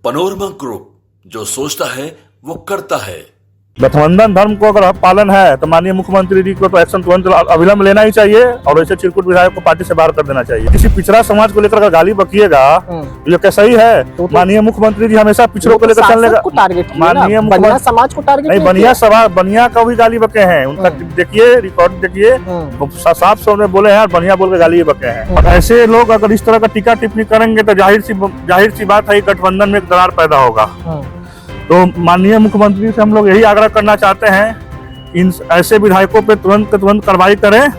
Panorama group, जो सोचता है वो करता है। गठबंधन धर्म को अगर पालन है तो माननीय मुख्यमंत्री जी को तो एक्शन तुरंत अविलंब लेना ही चाहिए और ऐसे चिरकुट विधायक को पार्टी से बाहर कर देना चाहिए। किसी पिछड़ा समाज को लेकर अगर गाली बकिएगा ये क्या सही है? माननीय मुख्यमंत्री जी हमेशा पिछड़ों को लेकर चलने का माननीय मुख्यमंत्री समाज को टारगेट नहीं, बनिया का भी गाली बके हैं। उनका देखिए रिकॉर्ड देखिए, साफ शब्द में बोले हैं और बनिया बोल के गाली बके हैं। और ऐसे लोग अगर इस तरह का टीका टिप्पणी करेंगे तो जाहिर सी बात है गठबंधन में एक दरार पैदा होगा। तो माननीय मुख्यमंत्री से हम लोग यही आग्रह करना चाहते हैं, इन ऐसे विधायकों पे तुरंत कार्रवाई करें,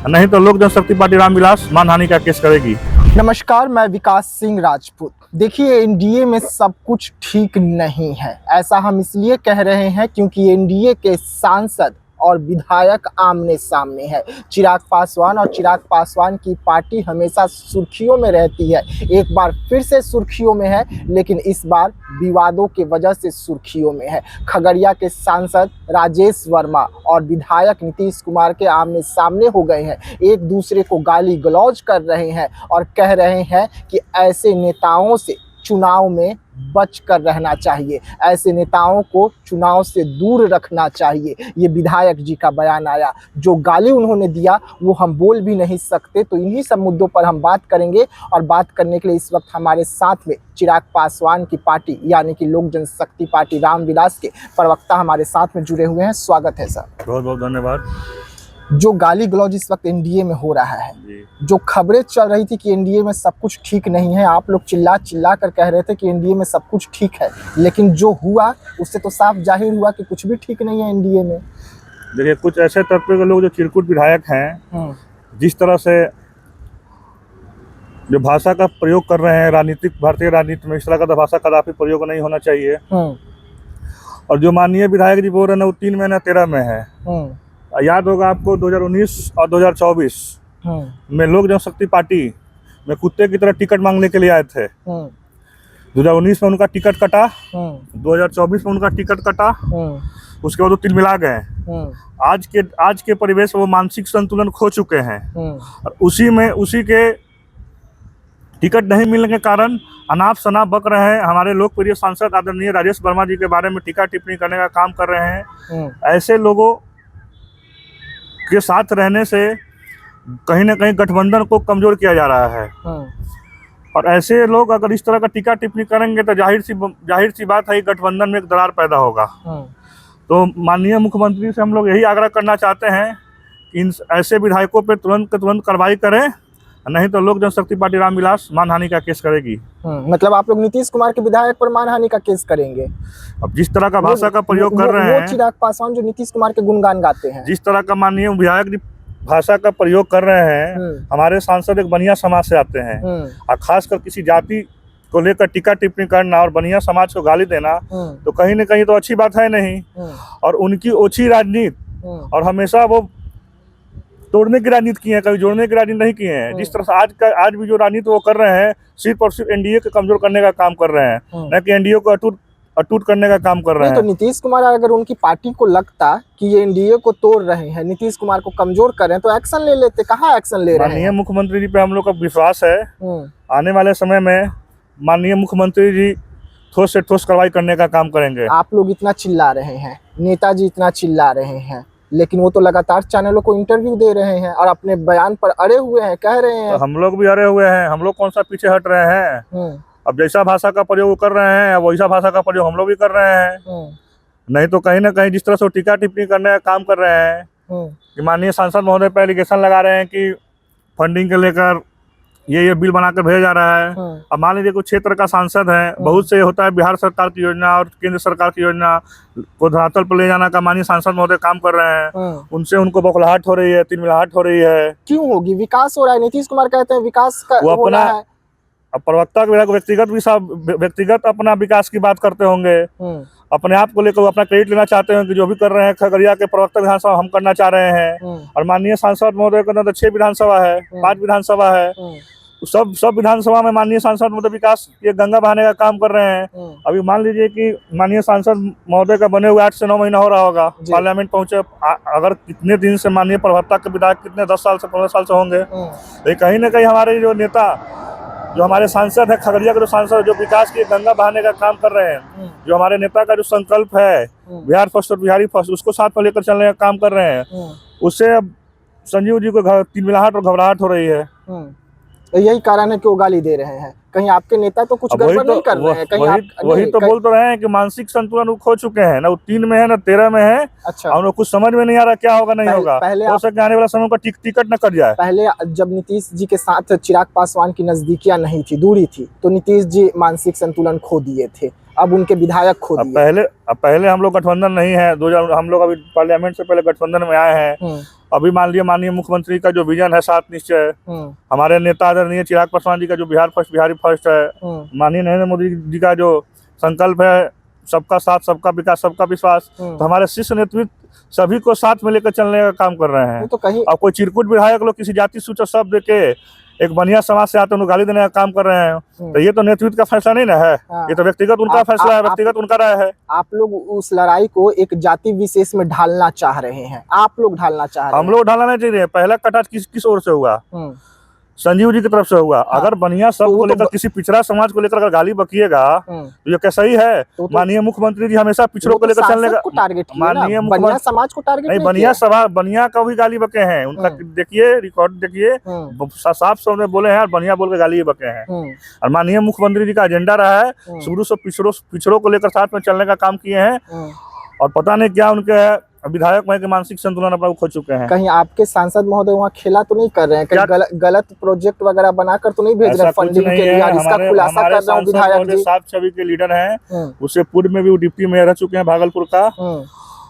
नहीं तो लोक जनशक्ति पार्टी रामविलास मानहानि का केस करेगी। नमस्कार, मैं विकास सिंह राजपूत। देखिए, एनडीए में सब कुछ ठीक नहीं है। ऐसा हम इसलिए कह रहे हैं क्योंकि एनडीए के सांसद और विधायक आमने सामने है। चिराग पासवान और चिराग पासवान की पार्टी हमेशा सुर्खियों में रहती है। एक बार फिर से सुर्खियों में है, लेकिन इस बार विवादों के वजह से सुर्खियों में है। खगड़िया के सांसद राजेश वर्मा और विधायक नीतीश कुमार के आमने सामने हो गए हैं। एक दूसरे को गाली गलौज कर रहे हैं और कह रहे हैं कि ऐसे नेताओं से चुनाव में बच कर रहना चाहिए, ऐसे नेताओं को चुनाव से दूर रखना चाहिए। ये विधायक जी का बयान आया। जो गाली उन्होंने दिया वो हम बोल भी नहीं सकते। तो इन्हीं सब मुद्दों पर हम बात करेंगे और बात करने के लिए इस वक्त हमारे साथ में चिराग पासवान की पार्टी यानी कि लोक जनशक्ति पार्टी रामविलास के प्रवक्ता हमारे साथ में जुड़े हुए हैं। स्वागत है सर। बहुत बहुत धन्यवाद। जो गाली गलौज इस वक्त एनडीए में हो रहा है, जो खबरें चल रही थी कि एनडीए में सब कुछ ठीक नहीं है, आप लोग चिल्ला कर कह रहे थे कि एनडीए में सब कुछ ठीक है, लेकिन जो हुआ उससे तो साफ जाहिर हुआ कि कुछ भी ठीक नहीं है एनडीए में। देखिए, कुछ ऐसे तबके के लोग जो चिरकुट विधायक हैं, जिस तरह से जो भाषा का प्रयोग कर रहे हैं राजनीतिक भारतीय राजनीति में, इस तरह का भाषा कदापि प्रयोग नहीं होना चाहिए। और जो माननीय विधायक जी बोल रहे हैं वो 3 महीना 13 में है। याद होगा आपको 2019 और 2024 में लोक जनशक्ति पार्टी में कुत्ते की तरह टिकट मांगने के लिए आए थे। 2019 में उनका टिकट कटा, 2024 में उनका टिकट कटा, उसके बाद वो तिलमिला गए। आज के परिवेश में वो मानसिक संतुलन खो चुके हैं और उसी के टिकट नहीं मिलने के कारण अनाप शनाप बक रहे हैं। हमारे लोकप्रिय सांसद आदरणीय राजेश वर्मा जी के बारे में टीका टिप्पणी करने का काम कर रहे हैं। ऐसे लोगों के साथ रहने से कहीं ना कहीं गठबंधन को कमजोर किया जा रहा है। और ऐसे लोग अगर इस तरह का टीका टिप्पणी करेंगे तो जाहिर सी बात है गठबंधन में एक दरार पैदा होगा। तो माननीय मुख्यमंत्री से हम लोग यही आग्रह करना चाहते हैं कि इन ऐसे विधायकों पे तुरंत कार्रवाई करें, नहीं तो लोक जनशक्ति पार्टी रामविलास मानहानि का केस करेगी। मतलब आप लोग नीतीश कुमार के विधायक पर मानहानि का केस करेंगे? अब जिस तरह का भाषा का प्रयोग कर रहे हैं, चिराग पासवान जो नीतीश कुमार के गुणगान गाते हैं, जिस तरह का माननीय विधायक भाषा का प्रयोग कर रहे हैं, हमारे सांसद एक बनिया समाज से आते हैं और खासकर किसी जाति को लेकर टीका टिप्पणी करना और बनिया समाज को गाली देना तो कहीं ना कहीं तो अच्छी बात है नहीं। और उनकी ओछी राजनीति और हमेशा वो तोड़ने की राजनीति की है, कभी जोड़ने की राजनीति नहीं की है। जिस तरह से आज भी जो राजनीति वो कर रहे हैं, सिर्फ और सिर्फ एनडीए को कमजोर करने का काम कर रहे हैं, न कि एनडीए को अटूट करने का काम कर रहे हैं। तो नीतीश कुमार अगर उनकी पार्टी को लगता कि ये एनडीए को तोड़ रहे हैं, नीतीश कुमार को कमजोर कर रहे हैं, तो एक्शन ले लेते। कहाँ एक्शन ले रहे हैं? माननीय मुख्यमंत्री जी पे हम लोग का विश्वास है, आने वाले समय में माननीय मुख्यमंत्री जी ठोस से ठोस कार्रवाई करने का काम करेंगे। आप लोग इतना चिल्ला रहे हैं, नेताजी इतना चिल्ला रहे हैं, लेकिन वो तो लगातार चैनलों को इंटरव्यू दे रहे हैं और अपने बयान पर अड़े हुए हैं, कह रहे हैं। तो हम लोग भी अड़े हुए हैं, हम लोग कौन सा पीछे हट रहे हैं? अब जैसा भाषा का प्रयोग कर रहे हैं वैसा भाषा का प्रयोग हम लोग भी कर रहे हैं। नहीं तो कहीं ना कहीं जिस तरह से टीका टिप्पणी करने का काम कर रहे हैं कि माननीय सांसद महोदय पर एलिगेशन लगा रहे हैं कि फंडिंग के लेकर ये बिल बनाकर भेजा जा रहा है। अब मान लीजिए कुछ क्षेत्र का सांसद है, बहुत से होता है बिहार सरकार की योजना और केंद्र सरकार की योजना को धरातल पर ले जाना का माननीय सांसद महोदय काम कर रहे हैं। उनसे उनको बौखलाहट हो रही है, तिलमिलाहट हो रही है। क्यों होगी? विकास हो रहा है। नीतीश कुमार कहते हैं विकास का वो अपना है। अब प्रवक्ता व्यक्तिगत अपना विकास की बात करते होंगे, अपने आप को लेकर अपना क्रेडिट लेना चाहते हैं कि जो भी कर रहे हैं खगड़िया के प्रवक्ता विधानसभा हम करना चाह रहे हैं। और माननीय सांसद महोदय के अंदर 6 विधानसभा है, 5 विधानसभा है, सब विधानसभा में माननीय सांसद महोदय विकास ये गंगा बहाने का काम कर रहे हैं। अभी मान लीजिए कि माननीय सांसद महोदय का बने हुए 8 से 9 महीना हो रहा होगा, पार्लियामेंट पहुंचे। अगर कितने दिन से माननीय प्रवक्ता के विधायक कितने 10 साल से 15 साल से होंगे, तो कहीं ना कहीं हमारे जो नेता जो हमारे सांसद है, खगड़िया के जो सांसद जो विकास की गंगा बहाने का काम कर रहे हैं, जो हमारे नेता का जो संकल्प है बिहार फर्स्ट और बिहारी फर्स्ट, उसको साथ में लेकर चलने का काम कर रहे हैं, उससे अब संजीव जी को तिलमिलाहट और घबराहट हो रही है। तो यही कारण है कि वो गाली दे रहे हैं। कहीं आपके नेता तो कुछ गड़बड़ नहीं कर रहे हैं? कहीं वही तो बोल तो रहे हैं कि मानसिक संतुलन वो खो चुके हैं, ना वो 3 में है ना 13 में है। अच्छा, और कुछ समझ में नहीं आ रहा क्या होगा नहीं होगा। पहले हो सकता है आने वाला समय का टिकट न कट जाए। पहले जब नीतीश जी के साथ चिराग पासवान की नजदीकियां नहीं थी, दूरी थी, तो नीतीश जी मानसिक संतुलन खो दिए थे, अब उनके विधायक खो दिए। अब पहले हम लोग गठबंधन नहीं है, 2000 हम लोग अभी पार्लियामेंट से पहले गठबंधन में आए हैं। अभी मान लिया माननीय मुख्यमंत्री का जो विजन है 7 निश्चय, हमारे नेता आदरणीय चिराग पासवान जी का जो बिहार फर्स्ट बिहारी फर्स्ट है, माननीय नरेंद्र मोदी जी का जो संकल्प है सबका साथ सबका विकास सबका विश्वास, तो हमारे शीर्ष नेतृत्व सभी को साथ में लेकर चलने का काम कर रहे हैं। तो कहीं अब कोई चिरकुट विधायक लोग किसी जाति सूचक शब्द के एक बढ़िया समाज से आते हैं गाली देने का काम कर रहे हैं, तो ये तो नेतृत्व का फैसला नहीं ना है। ये तो व्यक्तिगत उनका फैसला है, व्यक्तिगत उनका राय है। आप लोग उस लड़ाई को एक जाति विशेष में ढालना चाह रहे हैं, आप लोग ढालना चाह रहे हैं। हम लोग ढालना नहीं चाहिए। पहला कटाच किस ओर से हुआ? संजीव जी की तरफ से हुआ। अगर बढ़िया सब को लेकर किसी पिछड़ा समाज को लेकर अगर गाली बकिएगा तो ये कैसा ही है? माननीय मुख्यमंत्री जी हमेसा पिछड़ों को लेकर चलने का माननीय मुख्यमंत्री समाज को टारगेट नहीं, बढ़िया का भी गाली बके हैं। उनका देखिए रिकॉर्ड देखिए, साफ शब्द में बोले हैं और बढ़िया बोल के गाली बके हैं। और माननीय मुख्यमंत्री जी का एजेंडा रहा है शुरू से पिछड़ों को लेकर साथ में चलने का काम किए हैं, और पता नहीं क्या उनके विधायक वहाँ के मानसिक संतुलन अपना खो चुके हैं। कहीं आपके सांसद महोदय वहाँ खेला तो नहीं कर रहे हैं? कहीं गलत प्रोजेक्ट वगैरह बनाकर तो नहीं भेज रहे फंडिंग के लिए? इसका खुलासा कर रहा हूं विधायक जी। साफ छवि के लीडर हैं, उससे पूर्व में भी वो डिप्टी मेयर रह चुके हैं भागलपुर का,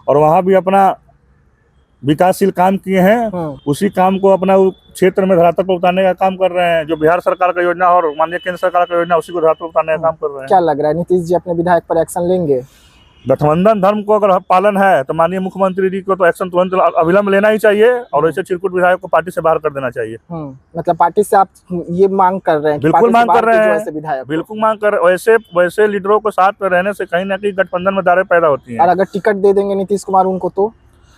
और वहाँ भी अपना विकासशील काम किए हैं। उसी काम को अपना क्षेत्र में धरातल पर उतारने का काम कर रहे हैं। जो बिहार सरकार का योजना और माननीय केंद्र सरकार का योजना, उसी को धरातल पर उतारने का काम कर रहे हैं। क्या लग रहा है नीतीश जी अपने विधायक पर एक्शन लेंगे? गठबंधन धर्म को अगर पालन है तो माननीय मुख्यमंत्री जी को तो एक्शन तुरंत अविलंब लेना ही चाहिए, और ऐसे चिरकुट विधायक को पार्टी से बाहर कर देना चाहिए। मतलब पार्टी से आप ये मांग कर रहे हैं? बिल्कुल मांग कर रहे हैं, बिल्कुल मांग कर रहे हैं। वैसे लीडरों को साथ में रहने से कहीं ना कहीं गठबंधन में दारें पैदा होती हैं। और अगर टिकट दे देंगे नीतीश कुमार उनको तो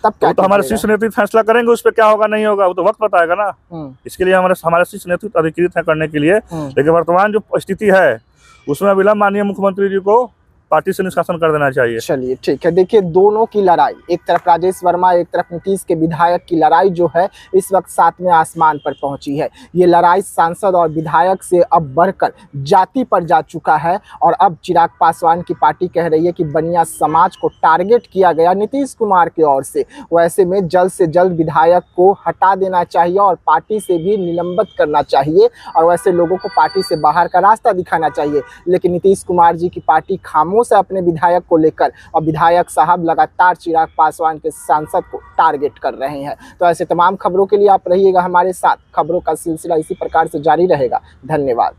तब क्या? तो हमारे शीर्ष नेतृत्व फैसला करेंगे उस पर क्या होगा नहीं होगा, वो तो वक्त बताएगा ना। इसके लिए हमारे शीर्ष नेतृत्व अधिकृत है करने के लिए। लेकिन वर्तमान जो स्थिति है उसमें अविलंब माननीय मुख्यमंत्री जी को पार्टी से निष्कासन कर देना चाहिए। चलिए ठीक है। देखिए दोनों की लड़ाई, एक तरफ राजेश वर्मा, एक तरफ नीतीश के विधायक की लड़ाई जो है इस वक्त 7वें आसमान पर पहुंची है। ये लड़ाई सांसद और विधायक से अब बढ़कर जाति पर जा चुका है, और अब चिराग पासवान की पार्टी कह रही है कि बनिया समाज को टारगेट किया गया नीतीश कुमार की ओर से। वैसे में जल्द से जल्द विधायक को हटा देना चाहिए और पार्टी से भी निलंबित करना चाहिए, और वैसे लोगों को पार्टी से बाहर का रास्ता दिखाना चाहिए। लेकिन नीतीश कुमार जी की पार्टी खामोश से अपने विधायक को लेकर, और विधायक साहब लगातार चिराग पासवान के सांसद को टारगेट कर रहे हैं। तो ऐसे तमाम खबरों के लिए आप रहिएगा हमारे साथ। खबरों का सिलसिला इसी प्रकार से जारी रहेगा। धन्यवाद।